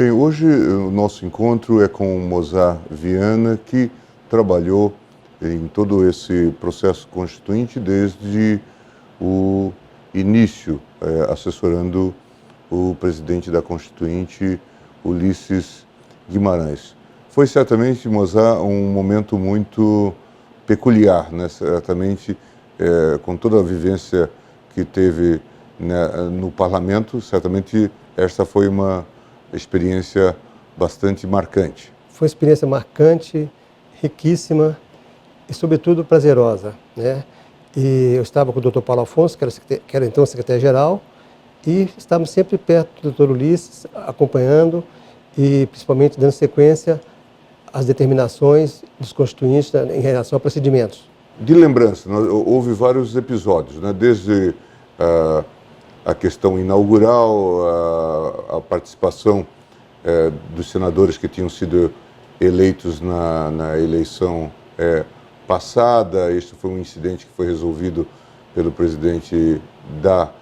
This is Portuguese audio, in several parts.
Bem, hoje o nosso encontro é com o Mozart Viana, que trabalhou em todo esse processo constituinte desde o início, assessorando o presidente da Constituinte, Ulisses Guimarães. Foi certamente, Mozart, um momento muito peculiar, né? Certamente, com toda a vivência que teve, né, no parlamento, certamente esta foi uma experiência bastante marcante. Foi uma experiência marcante, riquíssima e, sobretudo, prazerosa, né? E eu estava com o Dr. Paulo Afonso, que era então secretário-geral, e estávamos sempre perto do Dr. Ulisses, acompanhando e, principalmente, dando sequência às determinações dos constituintes em relação a procedimentos. De lembrança, houve vários episódios, né? Desde a questão inaugural, a participação dos senadores que tinham sido eleitos na eleição passada. Este foi um incidente que foi resolvido pelo presidente da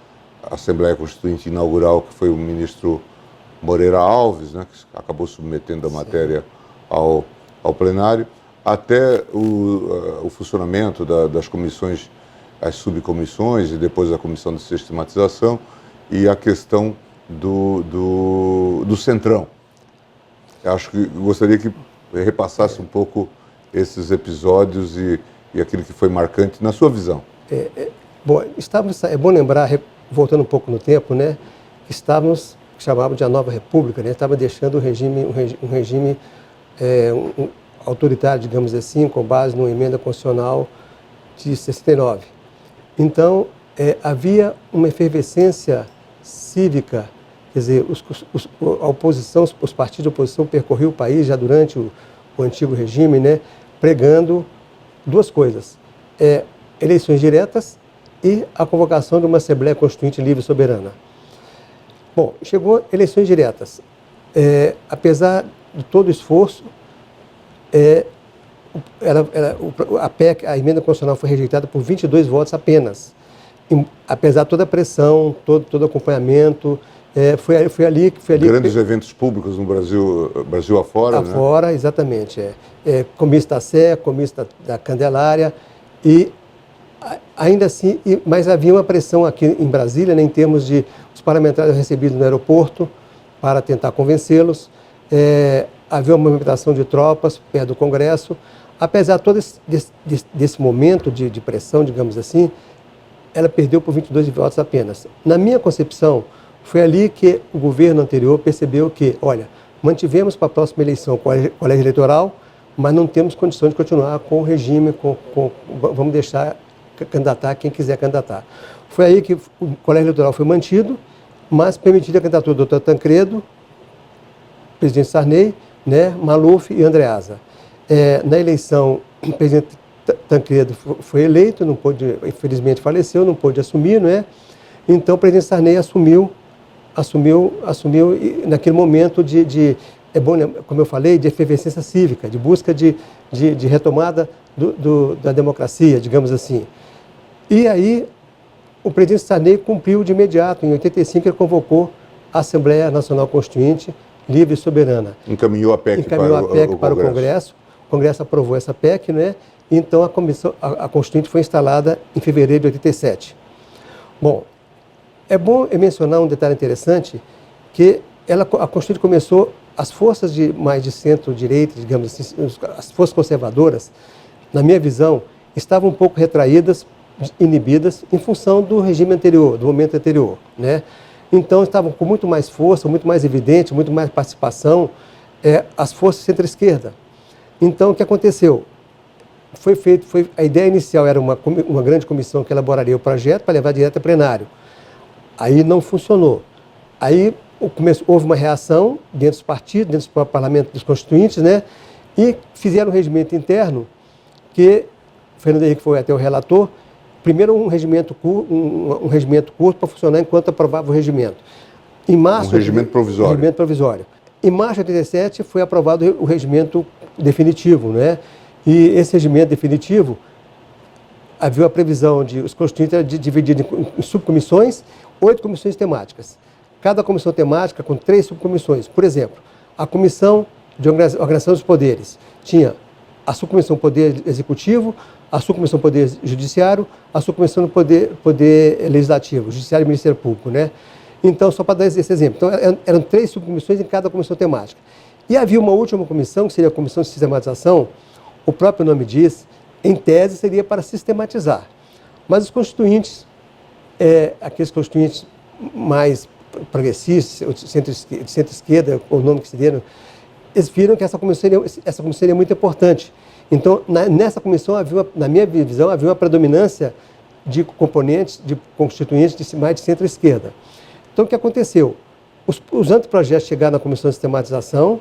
Assembleia Constituinte Inaugural, que foi o ministro Moreira Alves, né, que acabou submetendo a matéria ao plenário, até o funcionamento das comissões, as subcomissões e depois a comissão de sistematização e a questão do Centrão. Acho que gostaria que repassasse um pouco esses episódios e aquilo que foi marcante na sua visão. Bom, é bom lembrar, voltando um pouco no tempo, né, que estávamos, que chamávamos de a Nova República, né, estava deixando um regime autoritário, digamos assim, com base numa emenda constitucional de 69. Então, havia uma efervescência cívica, quer dizer, a oposição, os partidos de oposição percorriam o país já durante o antigo regime, né, pregando duas coisas, eleições diretas e a convocação de uma Assembleia Constituinte livre e soberana. Bom, chegou eleições diretas. Apesar de todo o esforço, a PEC, a emenda constitucional foi rejeitada por 22 votos apenas. Apesar de toda a pressão, todo o acompanhamento, foi ali... Grandes eventos públicos no Brasil afora, né? Afora, exatamente. Comício da Sé, comício da Candelária, e ainda assim, mas havia uma pressão aqui em Brasília, né, em termos de os parlamentares recebidos no aeroporto para tentar convencê-los. Havia uma movimentação de tropas perto do Congresso. Apesar de todo desse momento de pressão, digamos assim, ela perdeu por 22 votos apenas. Na minha concepção, foi ali que o governo anterior percebeu que, olha, mantivemos para a próxima eleição colégio eleitoral, mas não temos condições de continuar com o regime, vamos deixar candidatar quem quiser candidatar. Foi aí que o colégio eleitoral foi mantido, mas permitida a candidatura do Dr. Tancredo, presidente Sarney, né, Maluf e Andreasa. Na eleição, o presidente Tancredo foi eleito, não pôde, infelizmente faleceu, não pôde assumir, não é? Então o presidente Sarney assumiu naquele momento como eu falei, de efervescência cívica, de busca de retomada da democracia, digamos assim. E aí o presidente Sarney cumpriu de imediato. Em 85 ele convocou a Assembleia Nacional Constituinte livre e soberana. Encaminhou a PEC para o Congresso. O Congresso aprovou essa PEC, né? Então a Constituinte foi instalada em fevereiro de 87. Bom, é bom mencionar um detalhe interessante, que a Constituinte começou, as forças mais de centro-direita, digamos assim, as forças conservadoras, na minha visão, estavam um pouco retraídas, inibidas, em função do regime anterior, do momento anterior, né? Então estavam com muito mais força, muito mais evidente, muito mais participação, as forças centro-esquerda. Então o que aconteceu? A ideia inicial era uma grande comissão que elaboraria o projeto para levar direto a plenário. Aí não funcionou. Aí houve uma reação dentro dos partidos, dentro do parlamento dos constituintes, né? E fizeram um regimento interno que Fernando Henrique foi até o relator. Primeiro um regimento curto para funcionar enquanto aprovava o regimento. Em março, regimento provisório. Regimento provisório. Em março de 87 foi aprovado o regimento definitivo, né? E esse regimento definitivo havia a previsão de os constituintes de dividir em subcomissões, 8 comissões temáticas. Cada comissão temática com 3 subcomissões. Por exemplo, a Comissão de Organização dos Poderes. Tinha a Subcomissão do Poder Executivo, a Subcomissão do Poder Judiciário, a Subcomissão do Poder Legislativo, Judiciário e Ministério Público, né? Então, só para dar esse exemplo. Então, eram 3 subcomissões em cada comissão temática. E havia uma última comissão, que seria a Comissão de Sistematização. O próprio nome diz, em tese, seria para sistematizar. Mas os constituintes, aqueles constituintes mais progressistas, centro-esquerda, o nome que se deram, eles viram que essa comissão seria muito importante. Então, nessa comissão, na minha visão, havia uma predominância de componentes, de constituintes mais de centro-esquerda. Então, o que aconteceu? Os anteprojetos chegaram na Comissão de Sistematização,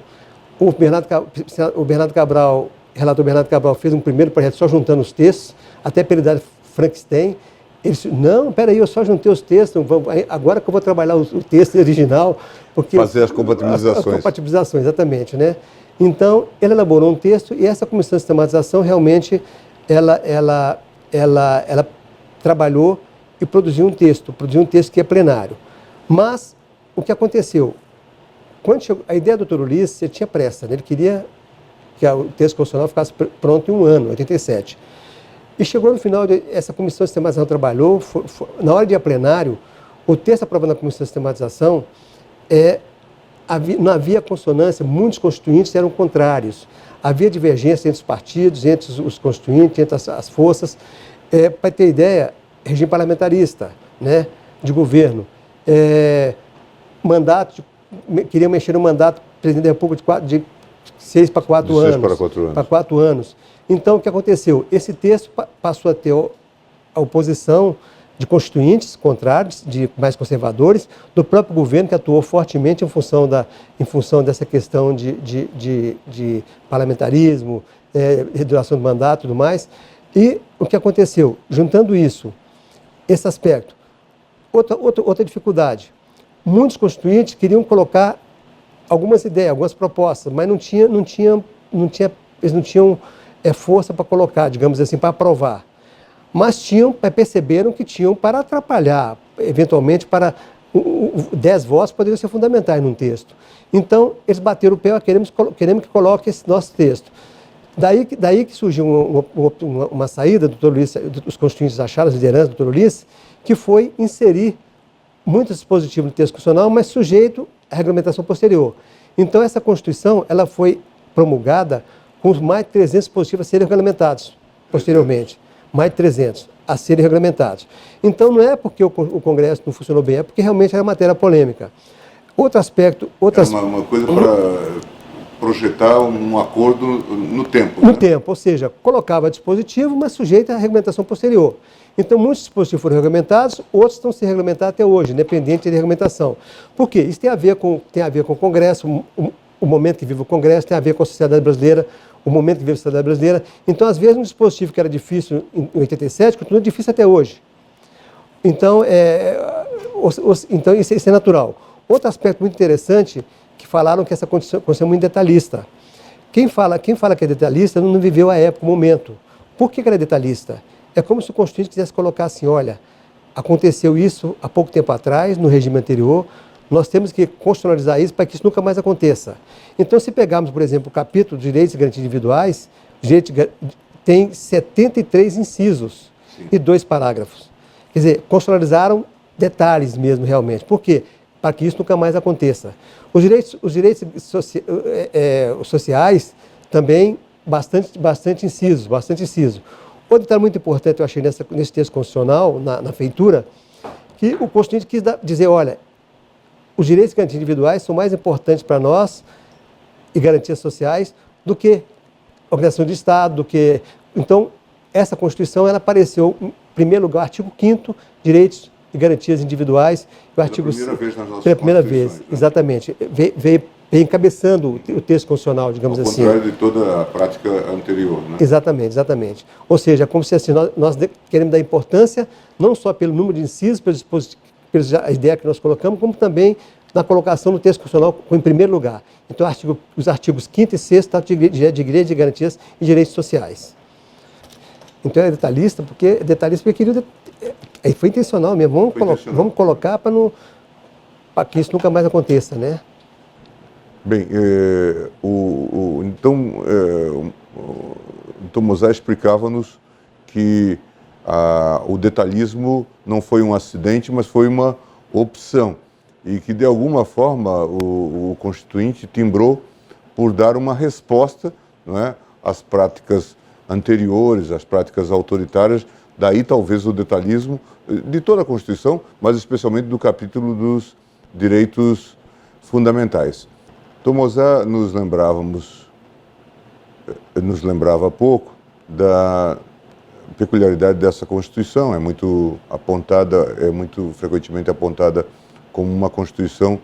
o Bernardo Cabral, relator Bernardo Cabral, fez um primeiro projeto só juntando os textos, até pela idade Frankenstein. Ele disse, não, peraí, eu só juntei os textos, agora que eu vou trabalhar o texto original. Porque fazer as compatibilizações. As compatibilizações, exatamente, né? Então, ele elaborou um texto e essa comissão de sistematização realmente, ela trabalhou e produziu um texto que é plenário. Mas, o que aconteceu? Quando chegou, a ideia do Dr. Ulisses, ele tinha pressa, né? Ele queria que o texto constitucional ficasse pronto em um ano, 87. E chegou no final, essa comissão de sistematização trabalhou, na hora de ir a plenário, o texto aprovado na comissão de sistematização, não havia consonância, muitos constituintes eram contrários. Havia divergência entre os partidos, entre os constituintes, entre as forças. Para ter ideia, regime parlamentarista, né, de governo. Queriam mexer no mandato do presidente da República de 6 para 4 anos. 6 para 4 anos. Para 4 anos. Então, o que aconteceu? Esse texto passou a ter a oposição de constituintes contrários, de mais conservadores, do próprio governo, que atuou fortemente em função dessa questão de parlamentarismo, reduração do mandato e tudo mais. E o que aconteceu? Juntando isso, esse aspecto, outra dificuldade. Muitos constituintes queriam colocar algumas ideias, algumas propostas, mas eles não tinham força para colocar, digamos assim, para aprovar. Mas perceberam que tinham para atrapalhar, eventualmente, 10 votos poderiam ser fundamentais num texto. Então, eles bateram o pé, queremos que coloque esse nosso texto. Daí que surgiu uma saída do Dr. Ulisses, os constituintes acharam, as lideranças do Dr. Ulisses, que foi inserir muitos dispositivos no texto constitucional, mas sujeito à regulamentação posterior. Então, essa Constituição ela foi promulgada com mais de 300 dispositivos a serem regulamentados posteriormente. Mais de 300 a serem regulamentados. Então, não é porque o Congresso não funcionou bem, é porque realmente era matéria polêmica. Outro aspecto... Uma coisa para projetar um acordo no tempo. No tempo, ou seja, colocava dispositivo, mas sujeito à regulamentação posterior. Então, muitos dispositivos foram regulamentados, outros estão se regulamentados até hoje, independente de regulamentação. Por quê? Isso tem a ver com o Congresso, o momento que vive o Congresso, tem a ver com a sociedade brasileira, o momento que vive a sociedade brasileira. Então, às vezes, um dispositivo que era difícil em 87 continua difícil até hoje. Então, então isso é natural. Outro aspecto muito interessante, que falaram que essa Constituição é muito detalhista. Quem fala que é detalhista não viveu a época, o momento. Por que ela é detalhista? É como se o Constituinte quisesse colocar assim, olha, aconteceu isso há pouco tempo atrás, no regime anterior, nós temos que constitucionalizar isso para que isso nunca mais aconteça. Então, se pegarmos, por exemplo, o capítulo de Direitos e Garantias Individuais, tem 73 incisos e 2 parágrafos. Quer dizer, constitucionalizaram detalhes mesmo, realmente. Por quê? Para que isso nunca mais aconteça. Os direitos sociais também, bastante inciso. Outro detalhe muito importante, eu achei nesse texto constitucional, na feitura, que o Constituinte quis dizer, olha, os direitos e garantias individuais são mais importantes para nós, e garantias sociais, do que organização de Estado, do que... Então, essa Constituição, ela apareceu, em primeiro lugar, artigo 5º, direitos e garantias individuais, o artigo... Pela primeira vez nas nossas Pela primeira vez, né? Exatamente. Veio encabeçando o texto constitucional, digamos assim. Ao contrário de toda a prática anterior, né? Exatamente. Ou seja, como se assim, nós queremos dar importância, não só pelo número de incisos, pela ideia que nós colocamos, como também na colocação do texto constitucional em primeiro lugar. Então, os artigos 5º e 6º tratam de direitos de garantias e direitos sociais. Então, é detalhista porque queria... Foi intencional mesmo. Vamos colocar para que isso nunca mais aconteça, né? Bem, então Mosé explicava-nos que o detalhismo não foi um acidente, mas foi uma opção. E que, de alguma forma, o Constituinte timbrou por dar uma resposta, não é, às práticas anteriores, às práticas autoritárias, daí talvez o detalhismo de toda a Constituição, mas especialmente do capítulo dos direitos fundamentais. Então, Mosé nos lembrava há pouco da peculiaridade dessa Constituição, é muito frequentemente apontada como uma Constituição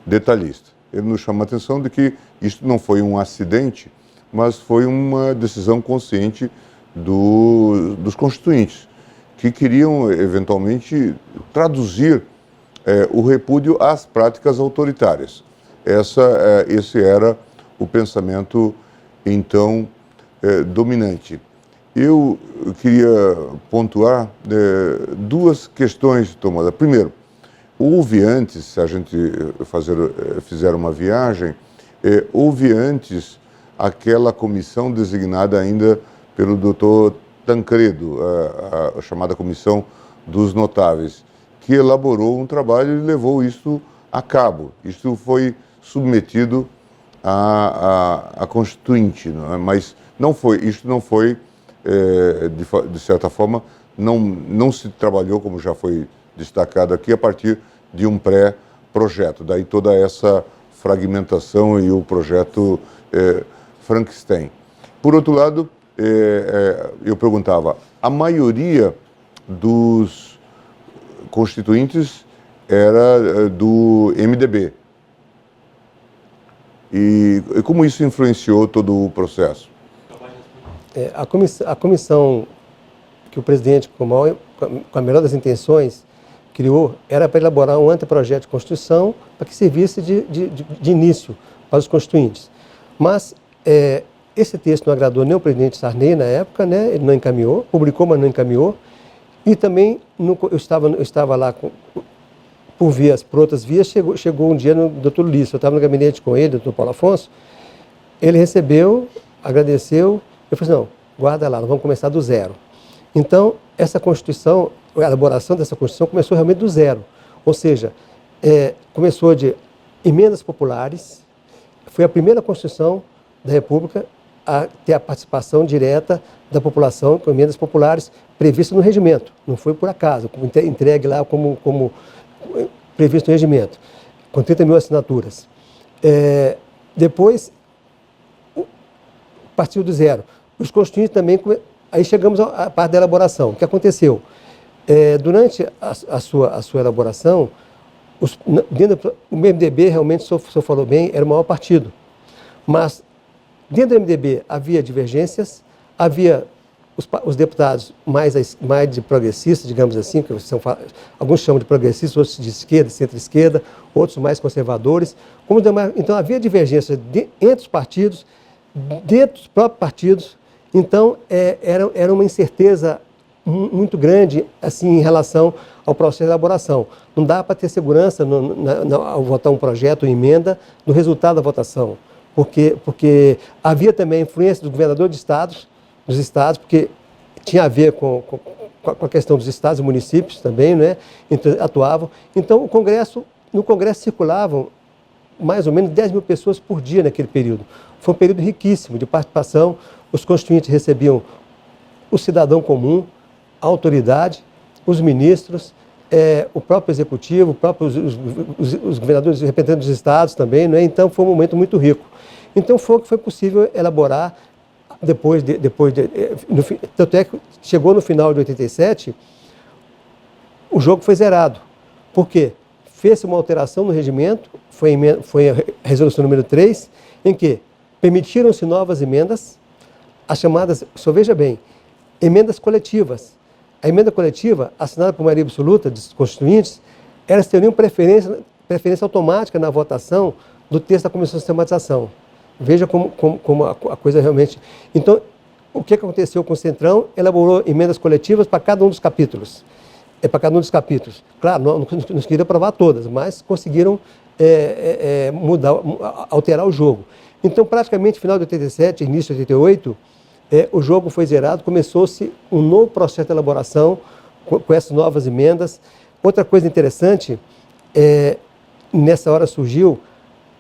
detalhista. Ele nos chama a atenção de que isto não foi um acidente, mas foi uma decisão consciente dos constituintes, que queriam, eventualmente, traduzir o repúdio às práticas autoritárias. Esse era o pensamento, então, dominante. Eu queria pontuar duas questões, Tomada. Primeiro, houve antes, se a gente fizer uma viagem, houve antes aquela comissão designada ainda pelo doutor Tancredo, a chamada Comissão dos Notáveis, que elaborou um trabalho e levou isso a cabo. Isto foi submetido à Constituinte, não é? Mas isto não foi, de certa forma, não se trabalhou, como já foi destacado aqui, a partir de um pré-projeto. Daí toda essa fragmentação e o projeto Frankenstein. Por outro lado, eu perguntava, a maioria dos constituintes era do MDB. E como isso influenciou todo o processo? A comissão que o presidente, com a melhor das intenções, criou, era para elaborar um anteprojeto de Constituição para que servisse de início para os constituintes. Mas esse texto não agradou nem o presidente Sarney na época, né? Ele não encaminhou, publicou, mas não encaminhou. E também eu estava lá por outras vias, chegou um dia no doutor Ulisses, eu estava no gabinete com ele, doutor Paulo Afonso, ele recebeu, agradeceu, eu falei assim, não, guarda lá, nós vamos começar do zero. Então, essa Constituição, a elaboração dessa Constituição começou realmente do zero, ou seja, começou de emendas populares, foi a primeira Constituição da República a ter a participação direta da população com emendas populares previstas no regimento, não foi por acaso, entregue lá como previsto no regimento, com 30 mil assinaturas. Depois, partiu do zero. Os constituintes também, aí chegamos à parte da elaboração. O que aconteceu? Durante a sua elaboração, o MDB, realmente, o senhor falou bem, era o maior partido. Mas, dentro do MDB, havia divergências, havia os deputados mais de progressistas, digamos assim, que alguns chamam de progressistas, outros de esquerda, centro-esquerda, outros mais conservadores. Então, havia divergência entre os partidos, dentro dos próprios partidos. Então, era uma incerteza muito grande assim, em relação ao processo de elaboração. Não dá para ter segurança ao votar um projeto ou emenda do resultado da votação, porque havia também a influência do governador dos estados, porque tinha a ver com a questão dos estados e municípios também, né? Então, atuavam. Então, no Congresso circulavam mais ou menos 10 mil pessoas por dia naquele período. Foi um período riquíssimo de participação. Os constituintes recebiam o cidadão comum, a autoridade, os ministros, o próprio executivo, os governadores, os representantes dos estados também, né? Então, foi um momento muito rico. Então, foi possível elaborar tanto é que chegou no final de 87, o jogo foi zerado. Por quê? Fez-se uma alteração no regimento, foi a resolução número 3, em que permitiram-se novas emendas, as chamadas, só veja bem, emendas coletivas. A emenda coletiva, assinada por maioria absoluta dos constituintes, elas teriam preferência automática na votação do texto da Comissão de Sistematização. Veja como a coisa realmente... Então, o que aconteceu com o Centrão? Elaborou emendas coletivas para cada um dos capítulos. Claro, não queriam aprovar todas, mas conseguiram alterar o jogo. Então, praticamente, final de 87, início de 88, o jogo foi zerado, começou-se um novo processo de elaboração com essas novas emendas. Outra coisa interessante, nessa hora surgiu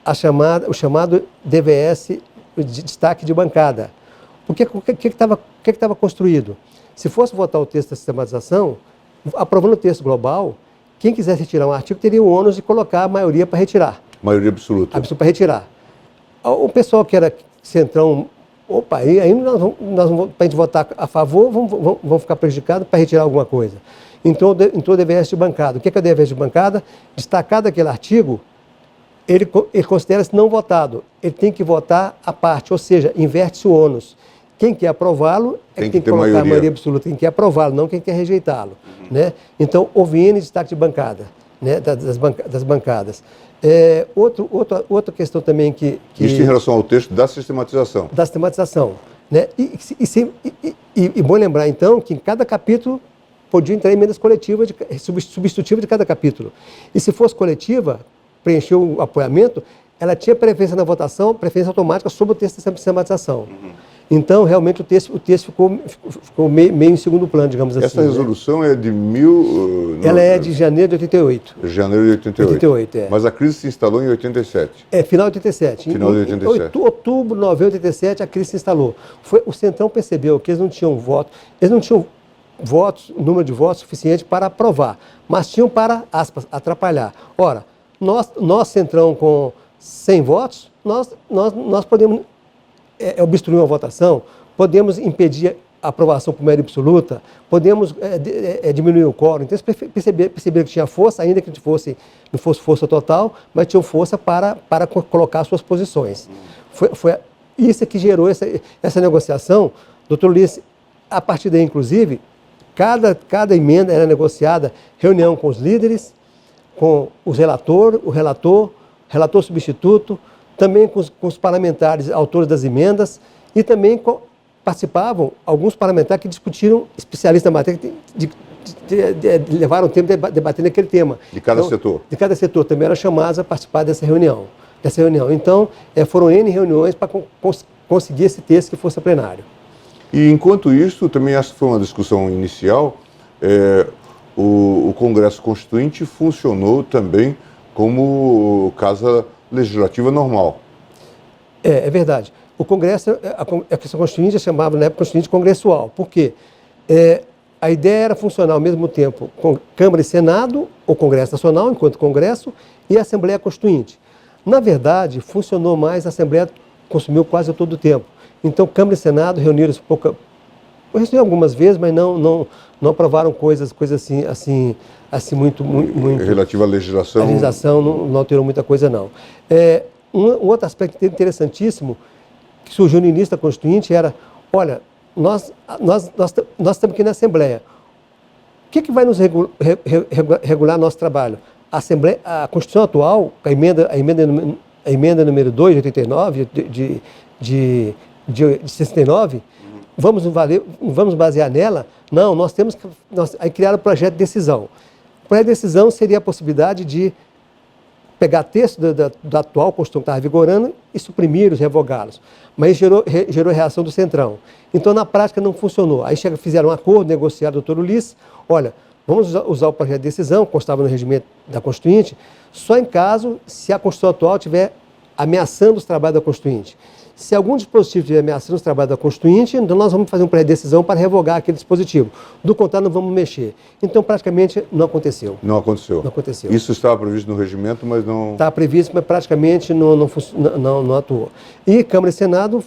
o chamado DVS, de destaque de bancada. O que estava construído? Se fosse votar o texto da sistematização, aprovando o texto global, quem quisesse retirar um artigo teria o ônus de colocar a maioria para retirar. Maioria absoluta. Absoluta para retirar. O pessoal que era centrão, opa, aí nós vamos para a gente votar a favor, vamos ficar prejudicados para retirar alguma coisa. Entrou o DVS de bancada. O que é o DVS de bancada? Destacado aquele artigo, ele considera-se não votado. Ele tem que votar a parte, ou seja, inverte-se o ônus. Quem quer aprová-lo é quem tem que colocar a maioria absoluta. Quem quer aprová-lo, não quem quer rejeitá-lo. Né? Então, houve N destaque de bancada, né? das bancadas. Outra questão também que... Isso em relação ao texto da sistematização. Da sistematização. Né? E bom lembrar, então, que em cada capítulo podiam entrar emendas coletivas, substitutivas de cada capítulo. E se fosse coletiva, preencheu o apoiamento, ela tinha preferência na votação, preferência automática sobre o texto da sistematização. Então, realmente, o texto ficou meio em segundo plano, digamos assim. Essa resolução é de Ela é de janeiro de 88. Janeiro de 88. 88, é. Mas a crise se instalou em 87. Final de 87. Final de 87. Em outubro, novembro de 87, a crise se instalou. O Centrão percebeu que eles não tinham número de votos suficiente para aprovar, mas tinham para, aspas, atrapalhar. Ora, nós Centrão, com 100 votos, nós podemos obstruir uma votação, podemos impedir a aprovação por maioria absoluta, podemos diminuir o quórum. Então, eles perceberam que tinha força, ainda que não fosse força total, mas tinham força para colocar suas posições. Foi isso que gerou essa negociação. Doutor Luiz, a partir daí, inclusive, cada emenda era negociada, reunião com os líderes, com o relator substituto, também com os parlamentares autores das emendas, e também participavam alguns parlamentares que discutiram, especialistas na matéria, levaram tempo debatendo aquele tema. De cada setor? De cada setor, também eram chamados a participar dessa reunião. Então, foram N reuniões para conseguir esse texto que fosse a plenário. E, enquanto isso, também essa foi uma discussão inicial, o Congresso Constituinte funcionou também como casa legislativa normal. É verdade. O Congresso, a questão constituinte chamava na época constituinte congressual. Por quê? A ideia era funcionar ao mesmo tempo com Câmara e Senado, o Congresso Nacional, enquanto Congresso, e a Assembleia Constituinte. Na verdade, funcionou mais, a Assembleia consumiu quase todo o tempo. Então, Câmara e Senado reuniram-se algumas vezes, mas não aprovaram coisas assim muito... Relativa à legislação? A legislação não alterou muita coisa, não. Um outro aspecto interessantíssimo que surgiu no início da Constituinte era, olha, nós estamos aqui na Assembleia. O que vai nos regular nosso trabalho? A Constituição atual, a emenda número 2, de 89, de 69, vamos basear nela? Não, aí criaram o projeto de decisão. O projeto de decisão seria a possibilidade de pegar texto da atual Constituição que estava vigorando e suprimir-os, revogá-los. Mas gerou reação do Centrão. Então, na prática, não funcionou. Aí fizeram um acordo, negociado com o doutor Ulisses, olha, vamos usar o projeto de decisão, constava no regimento da Constituinte, só em caso se a Constituição atual estiver ameaçando os trabalhos da Constituinte. Se algum dispositivo estiver ameaçando os trabalhos da Constituinte, então nós vamos fazer um projeto de decisão para revogar aquele dispositivo. Do contrário, não vamos mexer. Então, praticamente, não aconteceu. Não aconteceu. Não aconteceu. Isso estava previsto no regimento, mas não... Estava previsto, mas praticamente não atuou. E Câmara e Senado,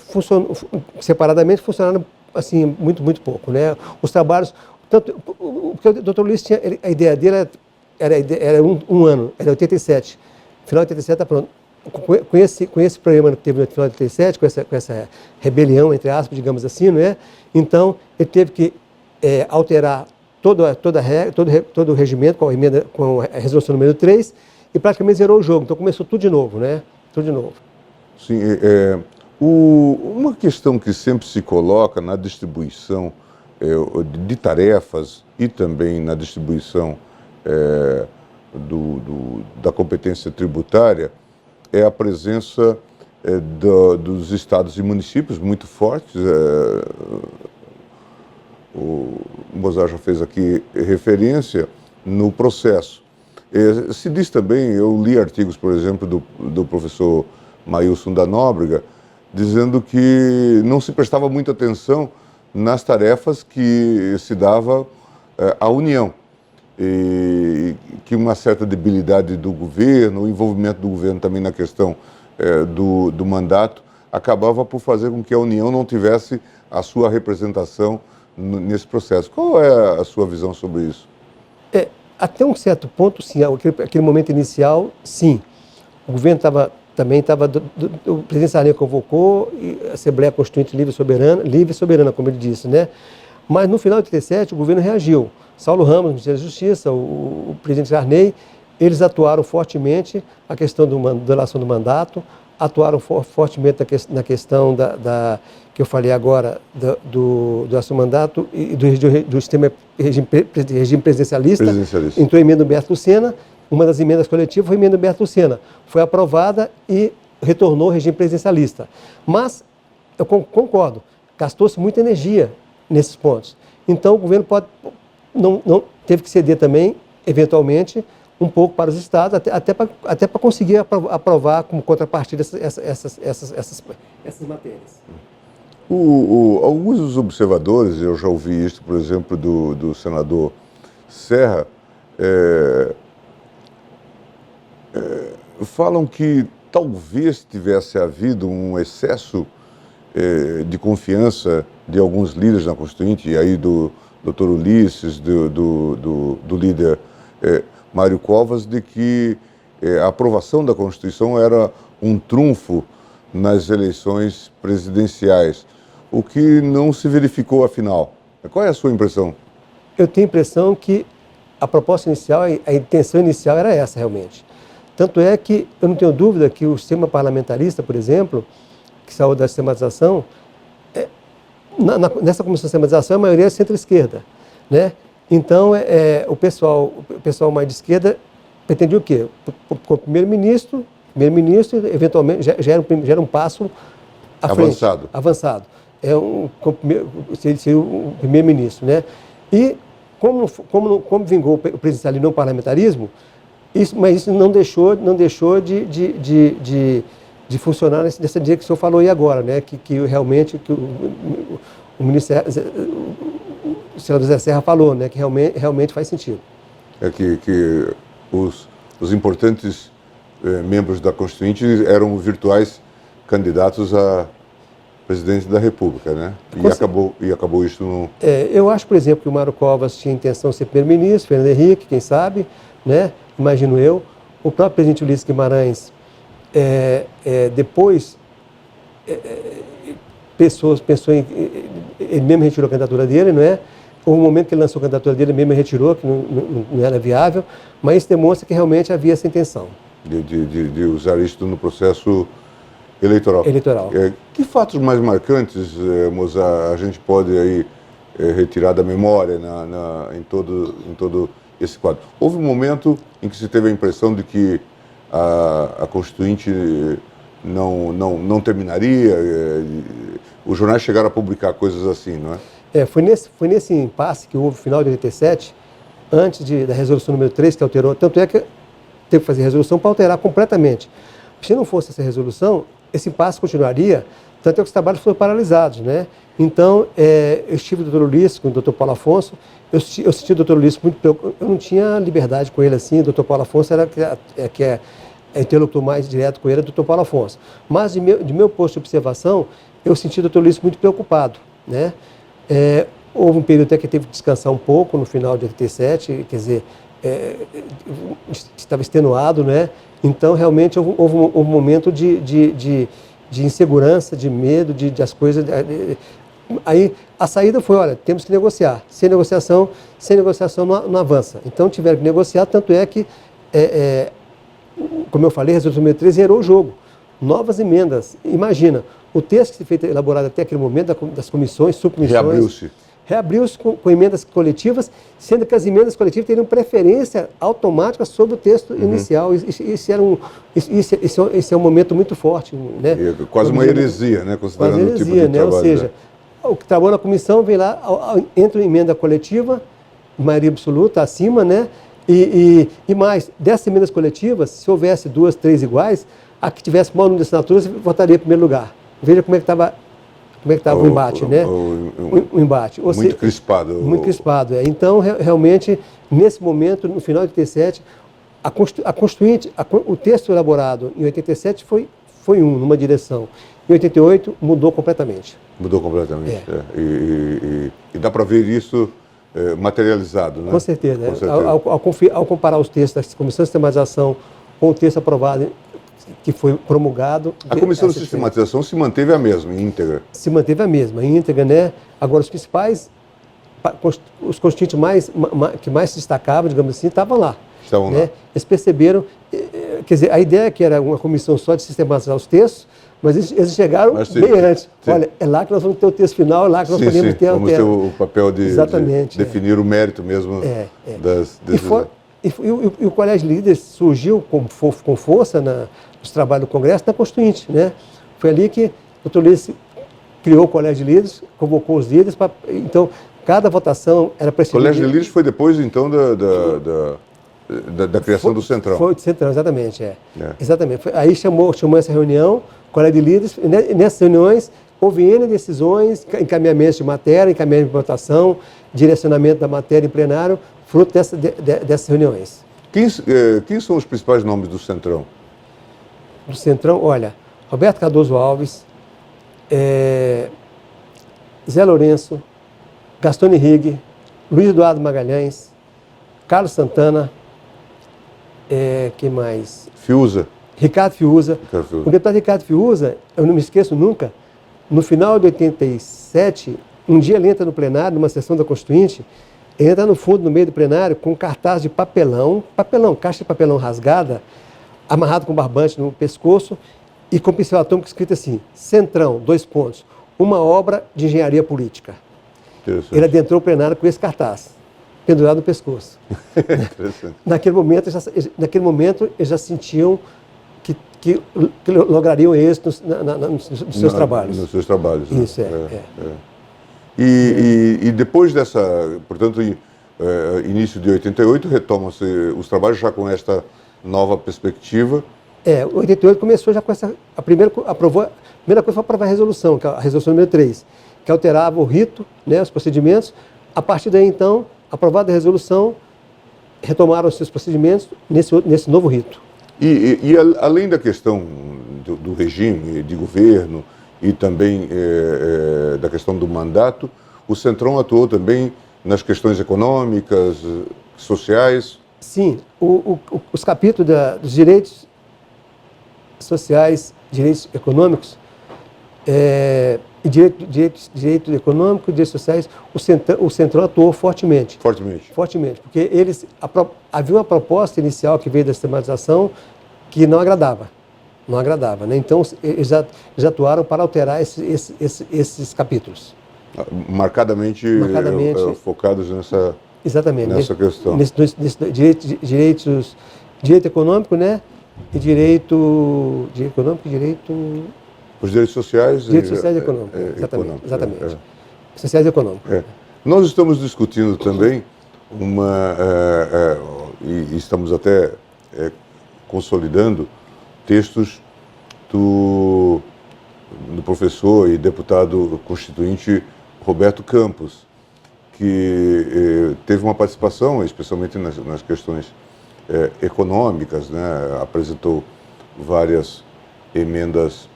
separadamente, funcionaram assim, muito pouco. Né? Os trabalhos... Porque o doutor Luiz tinha... A ideia dele era um ano, era 87. Final de 87 está pronto. Com esse problema que teve no final de 87, com essa rebelião, entre aspas, digamos assim, não é? Então, ele teve que alterar todo o regimento com a resolução número 3 e praticamente zerou o jogo. Então, começou tudo de novo, né? Tudo de novo. Sim, uma questão que sempre se coloca na distribuição de tarefas e também na distribuição da competência tributária é a presença dos estados e municípios muito fortes. O Mozart já fez aqui referência no processo. Se diz também, eu li artigos, por exemplo, do professor Maílson da Nóbrega, dizendo que não se prestava muita atenção nas tarefas que se dava à União, e que uma certa debilidade do governo, o envolvimento do governo também na questão do mandato, acabava por fazer com que a União não tivesse a sua representação nesse processo. Qual é a sua visão sobre isso? Até um certo ponto, sim. Aquele momento inicial, sim. O governo também estava... O presidente Sarney convocou a Assembleia Constituinte Livre e Soberana, como ele disse, né? Mas no final de 87, o governo reagiu. Saulo Ramos, Ministério da Justiça, o presidente Sarney, eles atuaram fortemente na questão da relação do mandato, atuaram fortemente na questão que eu falei agora, do mandato e do sistema regime presidencialista. Entrou a emenda Humberto Lucena, uma das emendas coletivas foi a emenda Humberto Lucena. Foi aprovada e retornou ao regime presidencialista. Mas, eu concordo, gastou-se muita energia nesses pontos. Então, o governo não teve que ceder também, eventualmente, um pouco para os estados, até para conseguir aprovar como contrapartida essas matérias. Alguns dos observadores, eu já ouvi isso, por exemplo, do senador Serra, falam que talvez tivesse havido um excesso de confiança de alguns líderes na Constituinte, e aí do Dr. Ulisses, do líder Mário Covas, de que a aprovação da Constituição era um trunfo nas eleições presidenciais, o que não se verificou afinal. Qual é a sua impressão? Eu tenho a impressão que a proposta inicial, a intenção inicial era essa realmente. Tanto é que eu não tenho dúvida que o sistema parlamentarista, por exemplo, que saiu da sistematização, nessa comissão de sistematização a maioria é centro-esquerda, né? Então, o pessoal mais de esquerda pretendia o quê? O primeiro-ministro, eventualmente, já era um passo à frente. Avançado. Seria o primeiro-ministro, né? E como vingou o presidencialismo e não o parlamentarismo, mas isso não deixou de funcionar nessa direção que o senhor falou aí agora, né? Que realmente o ministério, o senador Zé Serra falou, né? Que realmente faz sentido. Que os importantes membros da Constituinte eram virtuais candidatos a presidente da República, né? E acabou isso no... Eu acho, por exemplo, que o Mário Covas tinha intenção de ser primeiro-ministro, Fernando Henrique, quem sabe, né? Imagino eu. O próprio presidente Ulisses Guimarães, depois, pensou em... Ele mesmo retirou a candidatura dele, não é? Houve um momento que ele lançou a candidatura dele, ele mesmo retirou, que não era viável, mas isso demonstra que realmente havia essa intenção. De usar isso no processo eleitoral. Que fatos mais marcantes, Mozart, a gente pode aí retirar da memória em todo esse quadro? Houve um momento em que se teve a impressão de que a Constituinte não terminaria, os jornais chegaram a publicar coisas assim, não é? Foi nesse impasse que houve no final de 87, antes da resolução número 3, que alterou, tanto é que teve que fazer resolução para alterar completamente. Se não fosse essa resolução, esse impasse continuaria, tanto é que os trabalhos foram paralisados, né? Então, eu estive com o Dr. Ulisses, com o Dr. Paulo Afonso, eu senti o Dr. Ulisses muito preocupado, eu não tinha liberdade com ele assim, o Dr. Paulo Afonso é interlocutor mais direto com ele, é o Dr. Paulo Afonso. Mas, de meu posto de observação, eu senti o Dr. Ulisses muito preocupado, né? Houve um período até que teve que descansar um pouco no final de 87, quer dizer, estava extenuado, né? Então, realmente, houve um momento de insegurança, de medo, de as coisas... Aí, a saída foi, olha, temos que negociar. Sem negociação não avança. Então, tiveram que negociar, tanto é que, como eu falei, a resolução número 13 zerou o jogo. Novas emendas. Imagina, o texto que foi elaborado até aquele momento, das comissões, subcomissões... reabriu-se com emendas coletivas, sendo que as emendas coletivas teriam preferência automática sobre o texto inicial. Isso é um momento muito forte. Né? Quase uma heresia, né? Considerando quase heresia, o tipo de trabalho. Ou seja, o que trabalhou na comissão vem lá, entra uma emenda coletiva, maioria absoluta, acima, né? E mais, dessas emendas coletivas, se houvesse 2, 3 iguais, a que tivesse maior número de assinaturas votaria em primeiro lugar. Veja como é que estava o embate, né? O embate. Muito crispado. Muito crispado. Então, realmente, nesse momento, no final de 87, o texto elaborado em 87 foi numa direção. Em 88, mudou completamente. Mudou completamente. E dá para ver isso materializado, né? Com certeza. Com certeza. Ao comparar os textos da Comissão de Sistematização com o texto aprovado, que foi promulgado... A Comissão de Sistematização se manteve a mesma, íntegra? Se manteve a mesma, íntegra, né? Agora, os principais, os constituintes que mais se destacavam, digamos assim, estavam lá. Estavam lá. Eles perceberam, quer dizer, a ideia é que era uma comissão só de sistematizar os textos, mas eles chegaram bem antes. Sim. Olha, é lá que nós vamos ter o texto final, é lá que nós podemos ter... Vamos ter o papel de definir o mérito mesmo das... E o Colégio de Líderes surgiu com força nos trabalhos do Congresso na Constituinte, né? Foi ali que o Dr. Ulisses criou o Colégio de Líderes, convocou os líderes, então cada votação era precedida... O Colégio de Líderes foi depois, então, da criação do Centrão. Foi do Centrão, exatamente, Exatamente. Aí chamou essa reunião, o Colégio de Líderes, e nessas reuniões houve N decisões, encaminhamentos de matéria, encaminhamento de votação, direcionamento da matéria em plenário, fruto dessas reuniões. Quem são os principais nomes do Centrão? Do Centrão, olha, Roberto Cardoso Alves, Zé Lourenço, Gastone Rigg, Luiz Eduardo Magalhães, Carlos Santana, quem mais? Fiuza. Ricardo Fiuza. O deputado Ricardo Fiuza, eu não me esqueço nunca, no final de 87, um dia ele entra no plenário, numa sessão da Constituinte, ele entra no fundo, no meio do plenário, com um cartaz de papelão, caixa de papelão rasgada, amarrado com barbante no pescoço e com pincel atômico escrito assim, Centrão, 2 pontos, uma obra de engenharia política. Ele adentrou o plenário com esse cartaz, pendurado no pescoço. Naquele momento, eles já sentiam que lograriam êxito nos seus trabalhos. Nos seus trabalhos. Isso, E depois portanto, início de 88, retomam-se os trabalhos já com esta nova perspectiva. 88 começou já com a primeira coisa foi aprovar a resolução, que é a resolução número 3, que alterava o rito, né, os procedimentos. A partir daí, então, aprovada a resolução, retomaram os seus procedimentos nesse novo rito. E além da questão do regime de governo e também da questão do mandato, o Centrão atuou também nas questões econômicas, sociais? Sim, os capítulos dos direitos sociais, direitos econômicos, direito econômico e direitos sociais, o Centrão atuou fortemente. Fortemente, porque havia uma proposta inicial que veio da sistematização que não agradava, né? Então, eles já atuaram para alterar esses capítulos. Marcadamente focados nessa questão. Direito econômico, né? E direito econômico e direito... Os direitos sociais... Direitos sociais e econômicos, exatamente. Sociais e econômicos. Nós estamos discutindo também e estamos até consolidando textos do professor e deputado constituinte Roberto Campos, que teve uma participação, especialmente nas questões econômicas, né? Apresentou várias emendas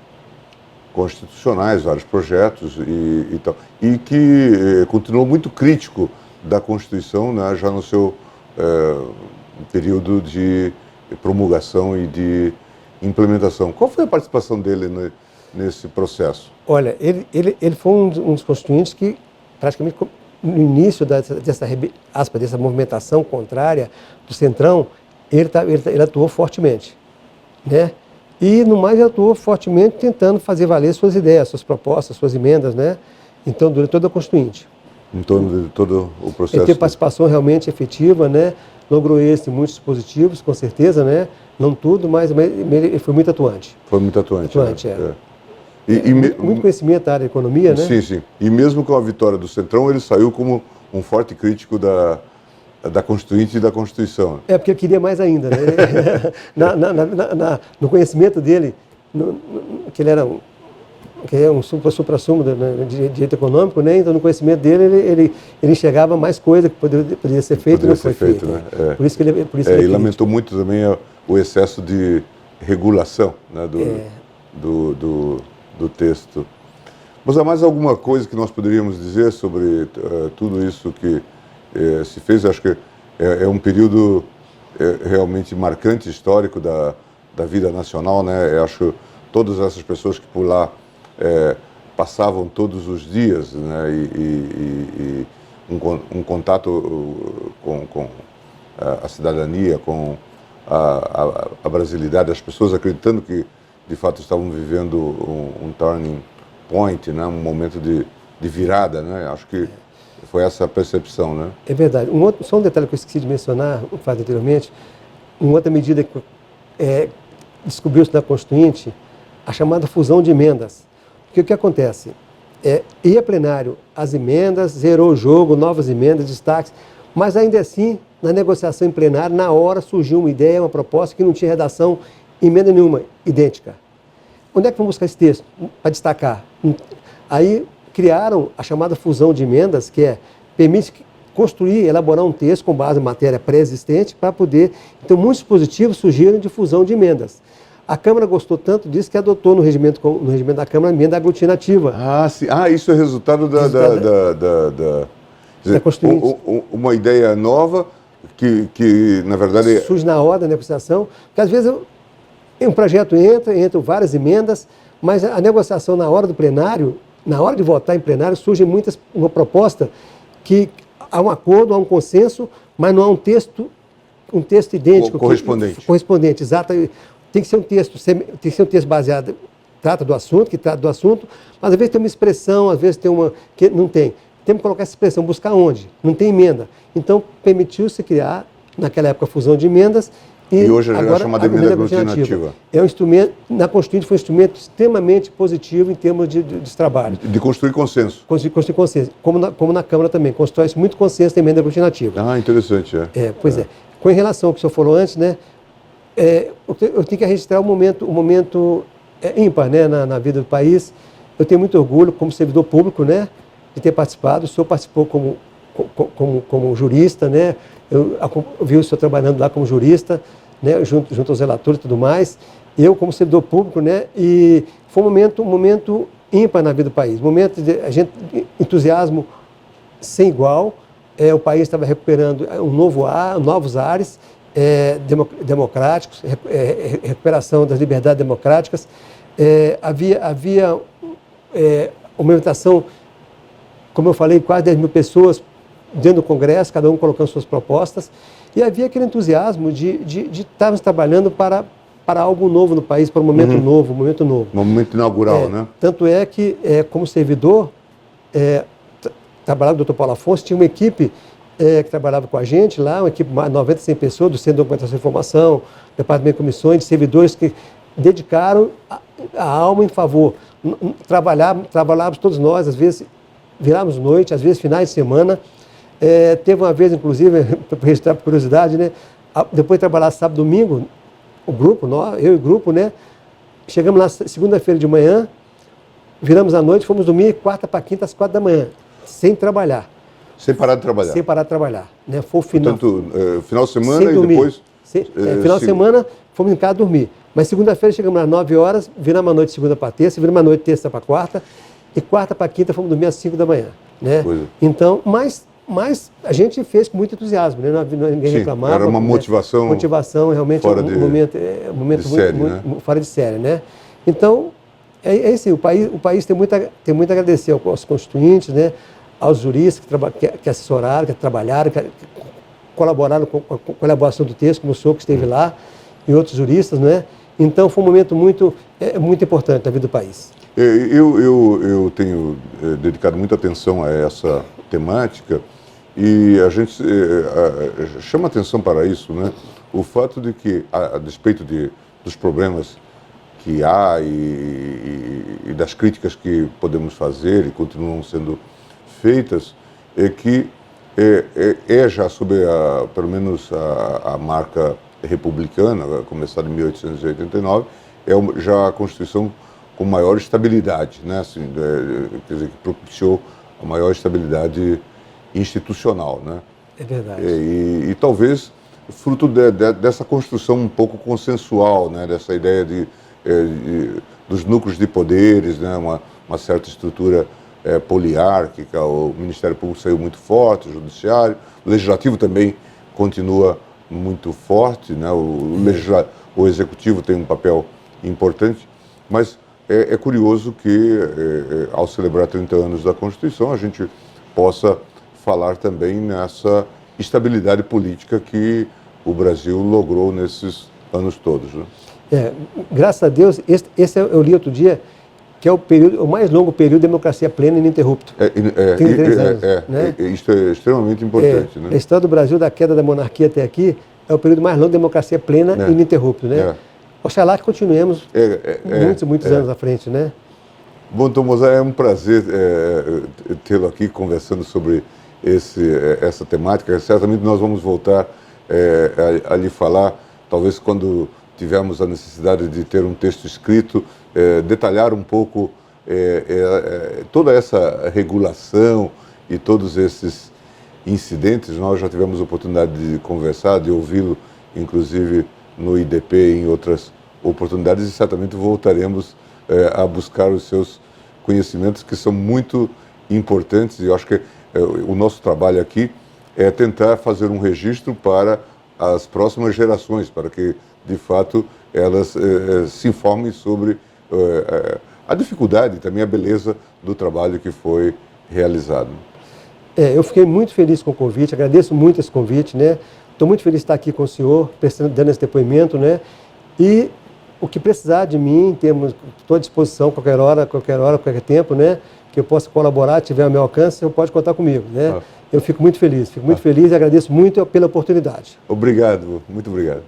constitucionais, vários projetos e tal, e que continuou muito crítico da Constituição, né, já no seu período de promulgação e de implementação. Qual foi a participação dele nesse processo? Olha, ele foi um dos constituintes que, praticamente, no início dessa movimentação contrária do Centrão, ele atuou fortemente, né? E, no mais, ele atuou fortemente tentando fazer valer suas ideias, suas propostas, suas emendas, né? Então, durante toda a Constituinte. Em torno de todo o processo. Ele teve participação realmente efetiva, né? Logrou êxito em muitos dispositivos, com certeza, né? Não tudo, mas ele foi muito atuante. Foi muito atuante. É. Muito conhecimento da área de economia, né? Sim, sim. E mesmo com a vitória do Centrão, ele saiu como um forte crítico da Constituinte e da Constituição. É, porque ele queria mais ainda, né? No conhecimento dele, que ele era que é um supra-sumo de direito econômico, né? Então, no conhecimento dele, ele enxergava mais coisa que poderia ser feito e não foi feito. Né? Por isso que ele e lamentou muito também o excesso de regulação, né, do texto. Mas há mais alguma coisa que nós poderíamos dizer sobre tudo isso que se fez? Acho que é um período realmente marcante, histórico da vida nacional, né? Eu acho todas essas pessoas que por lá passavam todos os dias, né? E um contato com a cidadania, com a brasilidade, as pessoas acreditando que de fato estavam vivendo um turning point, né? Um momento de virada, né? Acho que foi essa a percepção, né? É verdade. Só um detalhe que eu esqueci de mencionar, anteriormente, uma outra medida que descobriu-se na Constituinte, a chamada fusão de emendas. Porque o que acontece? Ia plenário as emendas, zerou o jogo, novas emendas, destaques, mas ainda assim, na negociação em plenário, na hora surgiu uma ideia, uma proposta que não tinha redação, emenda nenhuma, idêntica. Onde é que vamos buscar esse texto? Para destacar. Aí criaram a chamada fusão de emendas, que permite construir, elaborar um texto com base em matéria pré-existente para poder... Então, muitos dispositivos surgiram de fusão de emendas. A Câmara gostou tanto disso que adotou no regimento da Câmara a emenda aglutinativa. Ah, sim. Isso é resultado da Constituinte. Uma ideia nova que, na verdade... Surge na hora da negociação, porque às vezes um projeto entram várias emendas, mas a negociação na hora do plenário, na hora de votar em plenário, surge uma proposta que há um acordo, há um consenso, mas não há um texto idêntico. Correspondente, exato. Tem que ser um texto baseado, trata do assunto, mas às vezes tem uma expressão, às vezes tem uma que não tem. Temos que colocar essa expressão, buscar onde? Não tem emenda. Então, permitiu-se criar, naquela época, a fusão de emendas. E hoje é chamada emenda aglutinativa. É um instrumento, na Constituinte foi um instrumento extremamente positivo em termos de trabalho. De construir consenso. Construir consenso. Como na Câmara também, constrói-se muito consenso da emenda aglutinativa. Ah, interessante, Pois é. Com relação ao que o senhor falou antes, né? Eu tenho que registrar um momento ímpar, né, na vida do país. Eu tenho muito orgulho, como servidor público, né, de ter participado. O senhor participou como jurista, né? Eu vi o senhor trabalhando lá como jurista, né, junto aos relatores e tudo mais. Eu, como servidor público, né, e foi um momento ímpar na vida do país. Momento de entusiasmo sem igual. O país estava recuperando novos ares democráticos, recuperação das liberdades democráticas. Havia uma movimentação, como eu falei, quase 10 mil pessoas dentro do Congresso, cada um colocando suas propostas, e havia aquele entusiasmo de estarmos trabalhando para algo novo no país, para um momento novo, Um momento inaugural, né? Tanto é que, como servidor, trabalhava o Dr. Paulo Afonso, tinha uma equipe que trabalhava com a gente lá, uma equipe de 90, 100 pessoas, do Centro de Documentação e Informação, Departamento de Comissões, de servidores que dedicaram a alma em favor. Trabalhávamos todos nós, às vezes virávamos noite, às vezes finais de semana. Teve uma vez, inclusive, para registrar por curiosidade, né? Depois de trabalhar sábado e domingo, eu e o grupo, né? Chegamos lá segunda-feira de manhã, viramos à noite, fomos dormir quarta para quinta às 4 da manhã, sem trabalhar. Sem parar de trabalhar? Sem parar de trabalhar. Né? Foi o final. Portanto, final de semana e depois... Final de semana, fomos em casa dormir. Mas segunda-feira chegamos às 9 horas, viramos a noite segunda para terça, viramos a noite terça para quarta, e quarta para quinta fomos dormir às 5 da manhã. Né? Então, mas a gente fez com muito entusiasmo, né? Ninguém reclamava. Era uma motivação. Motivação, realmente, um momento muito fora de série, né? Então, assim, o país tem muito a agradecer aos constituintes, né? Aos juristas que assessoraram, que trabalharam, que colaboraram com a elaboração do texto, como o senhor que esteve lá, e outros juristas, né? Então, foi um momento muito importante na vida do país. Eu tenho dedicado muita atenção a essa temática e a gente chama atenção para isso, né? O fato de que, a despeito dos problemas que há e das críticas que podemos fazer e continuam sendo feitas, é que já sob pelo menos a marca republicana, começada em 1889, já a Constituição com maior estabilidade, né? Assim, quer dizer, que propiciou a maior estabilidade institucional, né? É verdade. E talvez fruto dessa construção um pouco consensual, né? Dessa ideia dos núcleos de poderes, né? Uma certa estrutura poliárquica. O Ministério Público saiu muito forte, o Judiciário, o Legislativo também continua muito forte, né? O Executivo tem um papel importante, mas é curioso que, ao celebrar 30 anos da Constituição, a gente possa falar também nessa estabilidade política que o Brasil logrou nesses anos todos, né? Graças a Deus, esse eu li outro dia, que é o mais longo período de democracia plena e ininterrupto. 33 anos. Né? Isso é extremamente importante. Né? A história do Brasil, da queda da monarquia até aqui, é o período mais longo de democracia plena e ininterrupto. Né? Oxalá que continuemos muitos anos à frente. Né? Bom, Tom Mozart, é um prazer tê-lo aqui conversando sobre essa temática. Certamente nós vamos voltar a lhe falar, talvez quando tivermos a necessidade de ter um texto escrito, detalhar um pouco toda essa regulação e todos esses incidentes. Nós já tivemos a oportunidade de conversar, de ouvi-lo, inclusive no IDP e em outras oportunidades, e certamente voltaremos a buscar os seus conhecimentos, que são muito importantes, e eu acho que o nosso trabalho aqui é tentar fazer um registro para as próximas gerações, para que, de fato, elas se informem sobre a dificuldade e também a beleza do trabalho que foi realizado. Eu fiquei muito feliz com o convite, agradeço muito esse convite, né? Estou muito feliz de estar aqui com o senhor, dando esse depoimento, né? E o que precisar de mim, estou à disposição qualquer hora, qualquer tempo, né? Que eu possa colaborar, tiver ao meu alcance, você pode contar comigo, né? Eu fico muito feliz e agradeço muito pela oportunidade. Obrigado, muito obrigado.